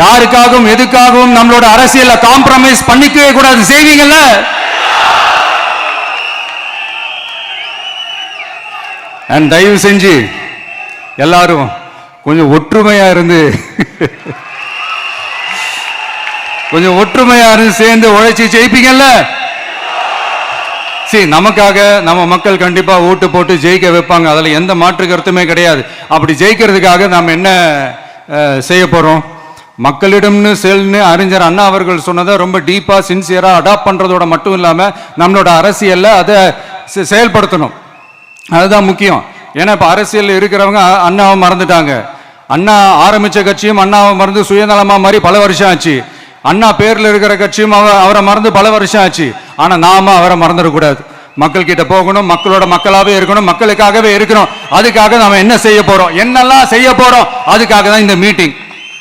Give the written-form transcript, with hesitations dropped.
யாருக்காகவும் எதுக்காகவும் நம்மளோட அரசியல காம்ப்ரமைஸ் பண்ணிக்கவே கூடாது. செய்வீங்கல்ல? அண்ட் தயவு செஞ்சு எல்லாரும் கொஞ்சம் ஒற்றுமையா இருந்து சேர்ந்து உழைச்சி ஜெயிப்பீங்கல்ல? சரி, நமக்காக நம்ம மக்கள் கண்டிப்பா ஓட்டு போட்டு ஜெயிக்க வைப்பாங்க, அதுல எந்த மாற்று கருத்துமே கிடையாது. அப்படி ஜெயிக்கிறதுக்காக நாம் என்ன செய்ய போறோம்? மக்களிடம்னு செல்னு அறிஞர் அண்ணா அவர்கள் சொன்னதை ரொம்ப டீப்பா சின்சியரா அடாப்ட் பண்றதோட மட்டும் இல்லாம நம்மளோட அரசியல்ல அதை செயல்படுத்தணும். அதுதான் முக்கியம். ஏன்னா இப்ப அரசியல் இருக்கிறவங்க அண்ணாவை மறந்துட்டாங்க. அண்ணா ஆரம்பிச்ச கட்சியும் அண்ணாவை மறந்து சுயநலமா மாதிரி பல வருஷம் ஆச்சு. அண்ணா பேர்ல இருக்கிற கட்சியும் அவரை மறந்து பல வருஷம் ஆச்சு. ஆனா நாம அவரை மறந்துடக்கூடாது. மக்கள் கிட்ட போகணும், மக்களோட மக்களாவே இருக்கணும், மக்களுக்காகவே இருக்கணும். அதுக்காக நாம என்ன செய்ய போறோம், என்னெல்லாம் செய்ய போறோம், அதுக்காக தான் இந்த மீட்டிங்.